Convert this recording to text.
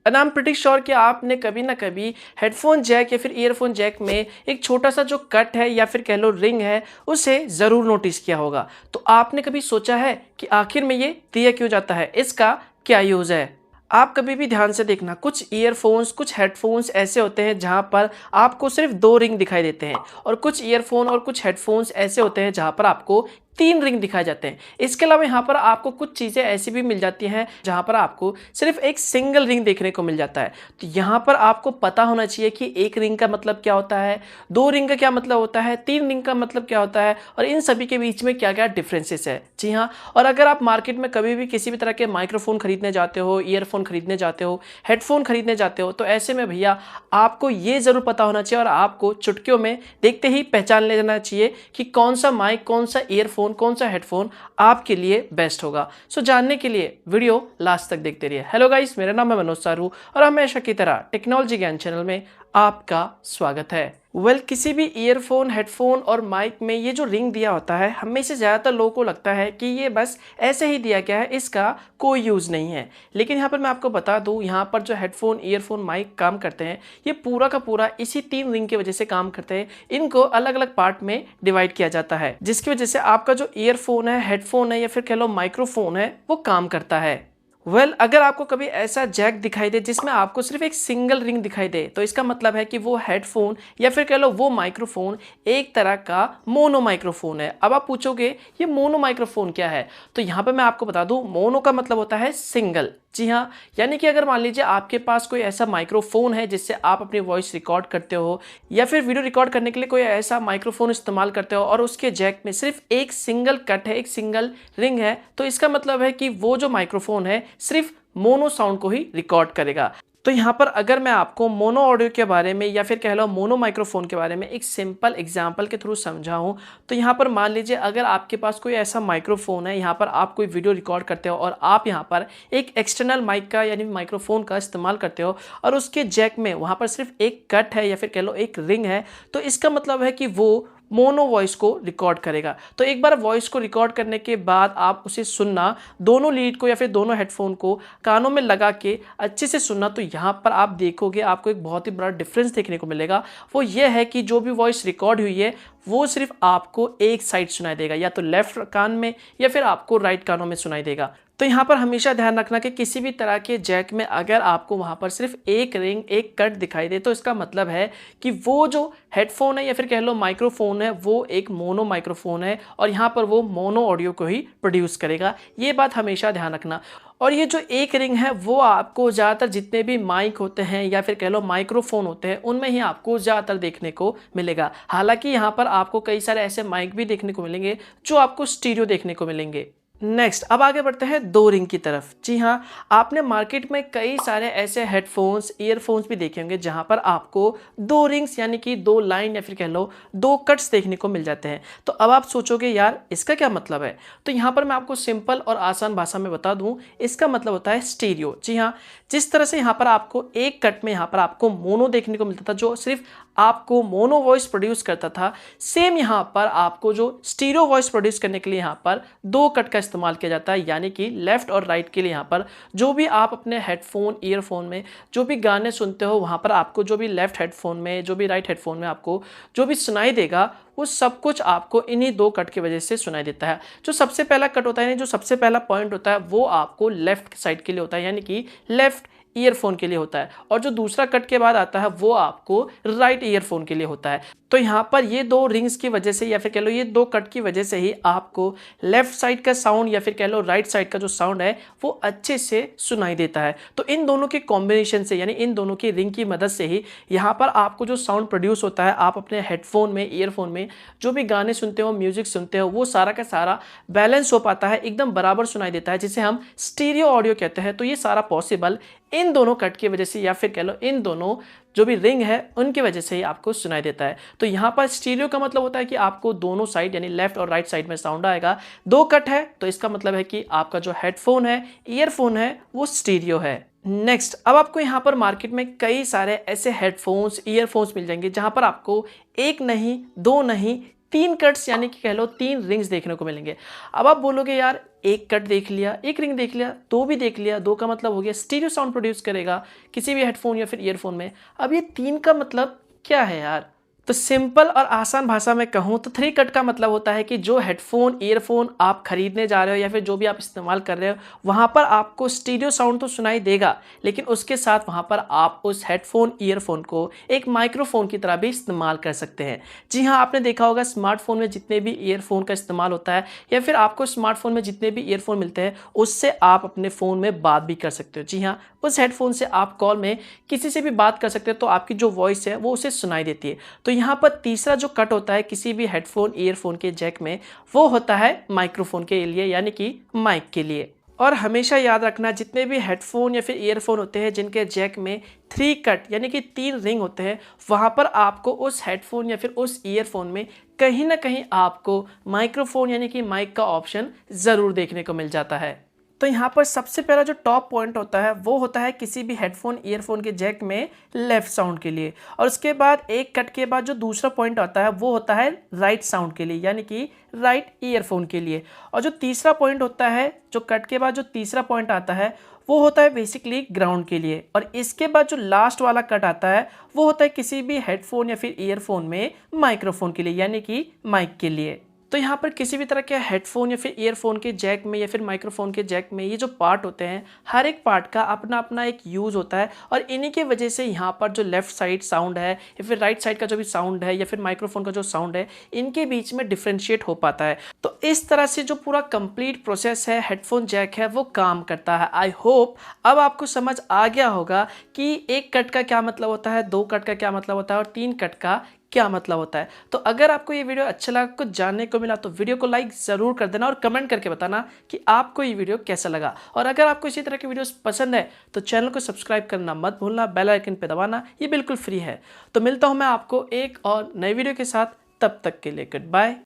And I am pretty sure कि आपने कभी ना कभी हेडफोन जैक या फिर ईयरफोन जैक में एक छोटा सा जो कट है या फिर कह लो रिंग है उसे ज़रूर नोटिस किया होगा। तो आपने कभी सोचा है कि आखिर में ये दिया क्यों जाता है, इसका क्या यूज़ है? आप कभी भी ध्यान से देखना, कुछ ईयरफोन्स कुछ हेडफोन्स ऐसे होते हैं जहां पर आपको सिर्फ 2 रिंग दिखाई देते हैं और कुछ ईयरफोन और कुछ हेडफोन्स ऐसे होते हैं जहां पर आपको 3 रिंग दिखाए जाते हैं। इसके अलावा यहाँ पर आपको कुछ चीज़ें ऐसी भी मिल जाती हैं जहां पर आपको सिर्फ एक सिंगल रिंग देखने को मिल जाता है। तो यहाँ पर आपको पता होना चाहिए कि एक रिंग का मतलब क्या होता है, 2 रिंग का क्या मतलब होता है, 3 रिंग का मतलब क्या होता है और इन सभी के बीच में क्या क्या डिफरेंसेस है। जी हाँ, और अगर आप मार्केट में कभी भी किसी भी तरह के माइक्रोफोन खरीदने जाते हो, ईयरफोन खरीदने जाते हो, हेडफोन खरीदने जाते हो, तो ऐसे में भैया आपको ये ज़रूर पता होना चाहिए और आपको चुटकियों में देखते ही पहचान लेना चाहिए कि कौन सा माइक, कौन सा ईयरफोन, कौन सा हेडफोन आपके लिए बेस्ट होगा। सो जानने के लिए वीडियो लास्ट तक देखते रहिए। हेलो गाइस, मेरा नाम है मनोज सारू और हमेशा की तरह टेक्नोलॉजी ज्ञान चैनल में आपका स्वागत है। किसी भी ईयरफोन, हेडफोन और माइक में ये जो रिंग दिया होता है, हमें से ज़्यादातर लोगों को लगता है कि ये बस ऐसे ही दिया गया है, इसका कोई यूज़ नहीं है। लेकिन यहाँ पर मैं आपको बता दूँ, यहाँ पर जो हेडफोन, ईयरफोन, माइक काम करते हैं, ये पूरा का पूरा इसी 3 रिंग की वजह से काम करते हैं। इनको अलग अलग पार्ट में डिवाइड किया जाता है, जिसकी वजह से आपका जो ईयरफोन है, हेडफोन है या फिर कह लो माइक्रोफोन है, वो काम करता है। अगर आपको कभी ऐसा जैक दिखाई दे जिसमें आपको सिर्फ एक सिंगल रिंग दिखाई दे, तो इसका मतलब है कि वो हेडफोन या फिर कह लो वो माइक्रोफोन एक तरह का मोनो माइक्रोफोन है। अब आप पूछोगे ये मोनो माइक्रोफोन क्या है, तो यहाँ पे मैं आपको बता दूं, मोनो का मतलब होता है सिंगल। जी हाँ, यानी कि अगर मान लीजिए आपके पास कोई ऐसा माइक्रोफोन है जिससे आप अपनी वॉइस रिकॉर्ड करते हो या फिर वीडियो रिकॉर्ड करने के लिए कोई ऐसा माइक्रोफोन इस्तेमाल करते हो और उसके जैक में सिर्फ एक सिंगल कट है, एक सिंगल रिंग है, तो इसका मतलब है कि वो जो माइक्रोफोन है सिर्फ मोनो साउंड को ही रिकॉर्ड करेगा। तो यहाँ पर अगर मैं आपको मोनो ऑडियो के बारे में या फिर कह लो मोनो माइक्रोफोन के बारे में एक सिंपल एग्जांपल के थ्रू समझाऊं, तो यहाँ पर मान लीजिए अगर आपके पास कोई ऐसा माइक्रोफोन है, यहाँ पर आप कोई वीडियो रिकॉर्ड करते हो और आप यहाँ पर एक एक्सटर्नल माइक का यानी माइक्रोफोन का इस्तेमाल करते हो और उसके जैक में वहाँ पर सिर्फ एक कट है या फिर कह लो एक रिंग है, तो इसका मतलब है कि वो मोनो वॉइस को रिकॉर्ड करेगा। तो एक बार वॉइस को रिकॉर्ड करने के बाद आप उसे सुनना, दोनों लीड को या फिर दोनों हेडफोन को कानों में लगा के अच्छे से सुनना, तो यहाँ पर आप देखोगे आपको एक बहुत ही बड़ा डिफरेंस देखने को मिलेगा। वो ये है कि जो भी वॉइस रिकॉर्ड हुई है वो सिर्फ आपको एक साइड सुनाई देगा, या तो लेफ्ट कान में या फिर आपको राइट कानों में सुनाई देगा। तो यहाँ पर हमेशा ध्यान रखना कि किसी भी तरह के जैक में अगर आपको वहाँ पर सिर्फ एक रिंग, एक कट दिखाई दे, तो इसका मतलब है कि वो जो हेडफोन है या फिर कह लो माइक्रोफोन है वो एक मोनो माइक्रोफोन है और यहाँ पर वो मोनो ऑडियो को ही प्रोड्यूस करेगा। ये बात हमेशा ध्यान रखना। और ये जो एक रिंग है वो आपको ज़्यादातर जितने भी माइक होते हैं या फिर कह लो माइक्रोफोन होते हैं उनमें ही आपको ज़्यादातर देखने को मिलेगा। हालांकि यहाँ पर आपको कई सारे ऐसे माइक भी देखने को मिलेंगे जो आपको स्टीरियो देखने को मिलेंगे। नेक्स्ट, अब आगे बढ़ते हैं 2 रिंग की तरफ। जी हाँ, आपने मार्केट में कई सारे ऐसे हेडफोन्स, ईयरफोन्स भी देखे होंगे जहां पर आपको 2 रिंग्स यानी कि 2 लाइन या फिर कह लो 2 कट्स देखने को मिल जाते हैं। तो अब आप सोचोगे यार इसका क्या मतलब है, तो यहाँ पर मैं आपको सिंपल और आसान भाषा में बता दूं, इसका मतलब होता है स्टीरियो। जी हाँ, जिस तरह से यहाँ पर आपको एक कट में यहाँ पर आपको मोनो देखने को मिलता था जो सिर्फ आपको मोनो वॉइस प्रोड्यूस करता था, सेम यहाँ पर आपको जो स्टीरियो वॉइस प्रोड्यूस करने के लिए यहाँ पर 2 कट का इस्तेमाल किया जाता है, यानी कि लेफ्ट और राइट के लिए यहाँ पर जो भी आप अपने हेडफोन, ईयरफोन में जो भी गाने सुनते हो वहाँ पर आपको जो भी लेफ्ट हेडफोन में, जो भी राइट हेडफोन में आपको जो भी सुनाई देगा वो सब कुछ आपको इन्हीं 2 कट की वजह से सुनाई देता है। जो सबसे पहला कट होता है, जो सबसे पहला पॉइंट होता है वो आपको लेफ्ट साइड के लिए होता है, यानी कि लेफ्ट ईयरफोन के लिए होता है, और जो दूसरा कट के बाद आता है वो आपको राइट ईयरफोन के लिए होता है। तो यहाँ पर ये 2 रिंग्स की वजह से या फिर कह लो ये 2 कट की वजह से ही आपको लेफ्ट साइड का साउंड या फिर कह लो राइट साइड का जो साउंड है वो अच्छे से सुनाई देता है। तो इन दोनों के कॉम्बिनेशन से यानी इन दोनों की रिंग की मदद से ही यहाँ पर आपको जो साउंड प्रोड्यूस होता है, आप अपने हेडफोन में, ईयरफोन में जो भी गाने सुनते हो, म्यूजिक सुनते हो, वो सारा का सारा बैलेंस हो पाता है, एकदम बराबर सुनाई देता है, जिसे हम स्टीरियो ऑडियो कहते हैं। तो ये सारा पॉसिबल इन दोनों कट की वजह से या फिर कह लो इन दोनों जो भी रिंग है उनकी वजह से ही आपको सुनाई देता है। तो यहाँ पर स्टीरियो का मतलब होता है कि आपको दोनों साइड यानी लेफ्ट और राइट साइड में साउंड आएगा। 2 कट है तो इसका मतलब है कि आपका जो हेडफोन है, ईयरफोन है, वो स्टीरियो है। नेक्स्ट, अब आपको यहाँ पर मार्केट में कई सारे ऐसे हेडफोन्स, ईयरफोन्स मिल जाएंगे जहां पर आपको एक नहीं, 2 नहीं, तीन कट्स यानी कि कह लो तीन रिंग्स देखने को मिलेंगे। अब आप बोलोगे यार एक कट देख लिया, एक रिंग देख लिया, दो भी देख लिया, दो का मतलब हो गया स्टीरियो साउंड प्रोड्यूस करेगा किसी भी हेडफोन या फिर ईयरफोन में। अब ये तीन का मतलब क्या है यार? तो सिंपल और आसान भाषा में कहूँ तो थ्री कट का मतलब होता है कि जो हेडफोन ईयरफोन आप खरीदने जा रहे हो या फिर जो भी आप इस्तेमाल कर रहे हो वहाँ पर आपको स्टीरियो साउंड तो सुनाई देगा, लेकिन उसके साथ वहाँ पर आप उस हेडफोन ईयरफोन को एक माइक्रोफोन की तरह भी इस्तेमाल कर सकते हैं। जी हाँ, आपने देखा होगा स्मार्टफोन में जितने भी ईयरफोन का इस्तेमाल होता है या फिर आपको स्मार्टफोन में जितने भी ईयरफोन मिलते हैं उससे आप अपने फ़ोन में बात भी कर सकते हो। जी हाँ, उस हेडफोन से आप कॉल में किसी से भी बात कर सकते हो तो आपकी जो वॉइस है वो उसे सुनाई देती है। तो यहाँ पर तीसरा जो कट होता है किसी भी हेडफोन ईयरफोन के जैक में वो होता है माइक्रोफोन के लिए यानी कि माइक के लिए। और हमेशा याद रखना जितने भी हेडफोन या फिर ईयरफोन होते हैं जिनके जैक में थ्री कट यानी कि तीन रिंग होते हैं वहाँ पर आपको उस हेडफोन या फिर उस ईयरफोन में कहीं ना कहीं आपको माइक्रोफोन यानी कि माइक का ऑप्शन ज़रूर देखने को मिल जाता है। तो यहाँ पर सबसे पहला जो टॉप पॉइंट होता है वो होता है किसी भी हेडफोन ईयरफोन के जैक में लेफ्ट साउंड के लिए, और उसके बाद एक कट के बाद जो दूसरा पॉइंट आता है वो होता है राइट साउंड के लिए यानी कि राइट ईयरफोन के लिए, और जो तीसरा पॉइंट होता है जो कट के बाद जो तीसरा पॉइंट आता है वो होता है बेसिकली ग्राउंड के लिए, और इसके बाद जो लास्ट वाला कट आता है वो होता है किसी भी हेडफोन या फिर ईयरफोन में माइक्रोफोन के लिए यानी कि माइक के लिए। तो यहाँ पर किसी भी तरह के हेडफोन या फिर ईयरफोन के जैक में या फिर माइक्रोफोन के जैक में ये जो पार्ट होते हैं हर एक पार्ट का अपना अपना एक यूज़ होता है, और इन्हीं की वजह से यहाँ पर जो लेफ्ट साइड साउंड है या फिर राइट साइड का जो भी साउंड है या फिर माइक्रोफोन का जो साउंड है इनके बीच में डिफ्रेंशिएट हो पाता है। तो इस तरह से जो पूरा कंप्लीट प्रोसेस है हेडफोन जैक है वो काम करता है। आई होप अब आपको समझ आ गया होगा कि एक कट का क्या मतलब होता है, दो कट का क्या मतलब होता है और तीन कट का क्या मतलब होता है। तो अगर आपको ये वीडियो अच्छा लगा, कुछ जानने को मिला तो वीडियो को लाइक ज़रूर कर देना और कमेंट करके बताना कि आपको ये वीडियो कैसा लगा। और अगर आपको इसी तरह की वीडियोस पसंद है तो चैनल को सब्सक्राइब करना मत भूलना, बेल आइकन पे दबाना, ये बिल्कुल फ्री है। तो मिलता हूँ मैं आपको एक और नई वीडियो के साथ, तब तक के लिए गुड बाय।